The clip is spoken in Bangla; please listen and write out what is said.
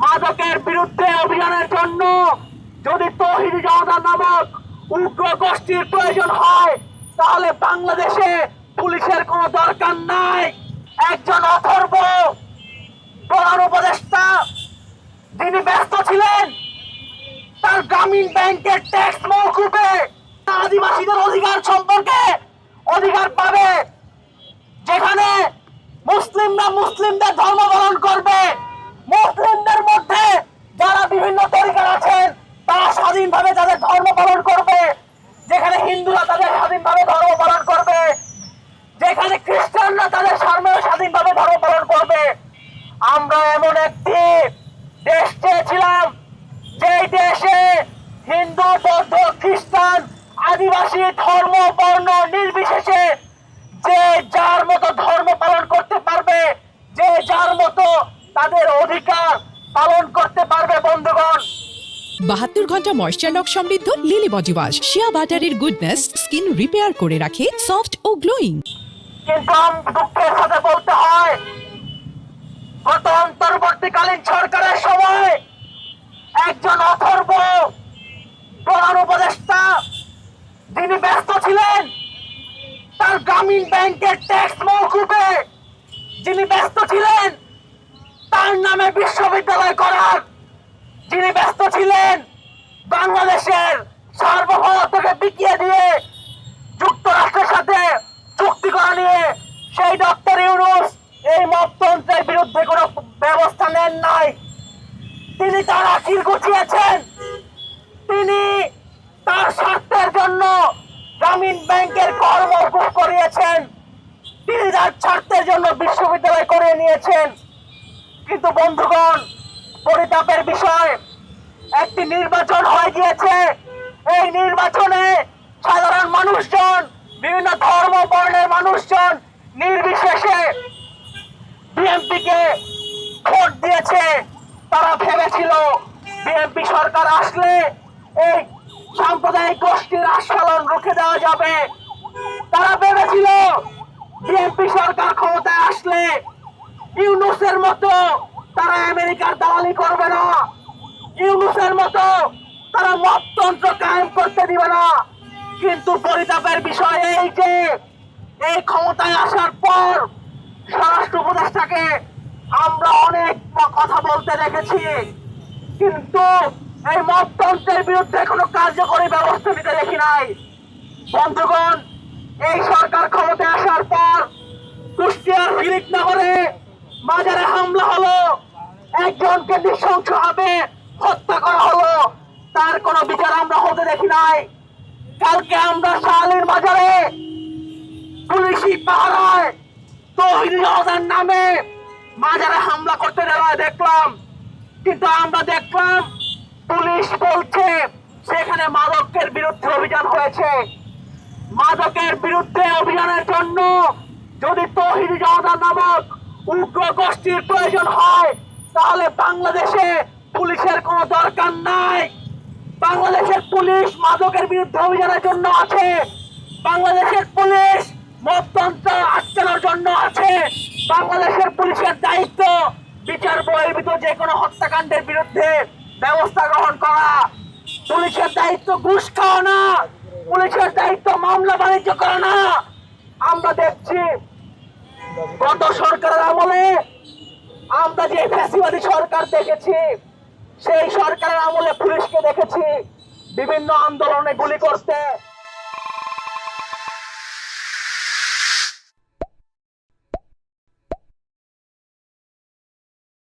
মাদকের বিরুদ্ধে অভিযানের জন্য যদি তৌহিদি জনতা নামক উগ্র গোষ্ঠীর প্রয়োজন হয় তাহলে বাংলাদেশে পুলিশের কোনো দরকার নাই। একজন অথর্ব প্রধান উপদেষ্টা যিনি ব্যস্ত ছিলেন তার গ্রামীণ ব্যাংকের ট্যাক্স মওকুফে আদিবাসীদের অধিকার সম্পর্কে অধিকার পাবে, যেখানে মুসলিমরা মুসলিমদের ধর্ম পালন করবে, মুসলিমদের মধ্যে যারা বিভিন্ন তরিকার আছেন তারা স্বাধীনভাবে তাদের ধর্ম পালন করবে, যেখানে হিন্দুরা তাদের স্বাধীনভাবে ধর্ম পালন করবে, যেখানে খ্রিস্টানরা তাদের স্বাধীনভাবে ধর্ম পালন করবে। আমরা এমন একটি দেশ চেয়েছিলাম যেই দেশে হিন্দু বৌদ্ধ খ্রিস্টান আদিবাসী ধর্ম বর্ণ নির্বিশেষে যে যার মতো ধর্ম পালন করতে পারবে, যে যার মতো তাদের অধিকার পালন করতে পারবে। বন্ধুগণ, 72 ঘন্টা ময়েশ্চার লক সমৃদ্ধ লিলি বডি ওয়াশ শিয়া বাটারের গুডনেস স্কিন রিপেয়ার করে রাখে সফট ও গ্লোয়িং। কিন্তু দুঃখের সাথে বলতে হয় গত অন্তর্বর্তীকালীন সরকারের সময় একজন অথর্ব প্রধান উপদেষ্টা যিনি ব্যস্ত ছিলেন তার গ্রামীণ ব্যাংকের ট্যাক্স মওকুফে, যিনি ব্যস্ত ছিলেন তার নামে বিশ্ববিদ্যালয় করার, যিনি ব্যস্ত ছিলেন বাংলাদেশের সার্বভৌমত্বকে বিকিয়ে দিয়ে যুক্তরাষ্ট্রের সাথে চুক্তি করা নিয়ে সেই ডক্টর ইউনূস এই মততন্ত্রের বিরুদ্ধে কোনো ব্যবস্থা নেন নাই। তিনি তার আখির গুছিয়েছেন, তিনি তার স্বার্থের জন্য গ্রামীণ ব্যাংকের কর মওকুফ করিয়েছেন, তিনি তার স্বার্থের জন্য বিশ্ববিদ্যালয় করে নিয়েছেন। কিন্তু বন্ধুগণ, পরিতাপের বিষয় একটি নির্বাচন হয়ে গিয়েছে। এই নির্বাচনে সাধারণ মানুষজন, বিভিন্ন ধর্ম বর্ণের মানুষজন নির্বিশেষে বিএনপিকে ভোট দিয়েছে। তারা ভেবেছিল বিএনপি সরকার আসলে এই সাম্প্রদায়িক গোষ্ঠীর আস্ফালন রুখে দেওয়া যাবে। তারা ভেবেছিল বিএনপি সরকার ক্ষমতায় আসলে ইউনূসের মতো তারা আমেরিকার দালালি করবে না, ইউনূসের মতো তারা মততন্ত্র কায়েম করতে দিবে না। কিন্তু পরিতাপের বিষয় এই যে এই ক্ষমতায় আসার পর স্বরাষ্ট্র উপদেষ্টাকে আমরা অনেক কথা বলতে দেখেছি, কিন্তু এই মততন্ত্রের বিরুদ্ধে কোনো কার্যকরী ব্যবস্থা নিতে দেখি নাই। বন্ধুগণ, এই সরকার ক্ষমতায় আসার পর কুষ্টিয়ার ফিরিকনগরে মাজারে হামলা হলো, একজনকে নৃশংসভাবে হত্যা করা হলো, তার কোনো বিচার আমরা হতে দেখি নাই। কালকে আমরা শালীর মাজারে পুলিশি পাহারায় তৌহিদি জনতার নামে মাজারে হামলা করতে দেখলাম, কিন্তু আমরা দেখলাম পুলিশ বলছে সেখানে মাদকের বিরুদ্ধে অভিযান হয়েছে। মাদকের বিরুদ্ধে অভিযানের জন্য যদি তৌহিদি জনতা নামক উগ্র গোষ্ঠীর প্রয়োজন হয় তাহলে বাংলাদেশে পুলিশের কোনো দরকার নাই। বাংলাদেশের পুলিশ মাদকের বিরুদ্ধে অভিযানের জন্য আছে, বাংলাদেশের পুলিশ মততন্ত্র আটকানোর জন্য আছে। বাংলাদেশের পুলিশের দায়িত্ব বিচার বহির্ভূত যে কোনো হত্যাকাণ্ডের বিরুদ্ধে ব্যবস্থা গ্রহণ করা। পুলিশের দায়িত্ব ঘুষ খাওয়া না, পুলিশের দায়িত্ব মামলা বাণিজ্য করা না। আমরা দেখছি গত সরকারের আমলে আমরা যে ফ্যাসিবাদী সরকার দেখেছি, সেই সরকারের আমলে পুলিশকে দেখেছি বিভিন্ন আন্দোলনে গুলি করতে।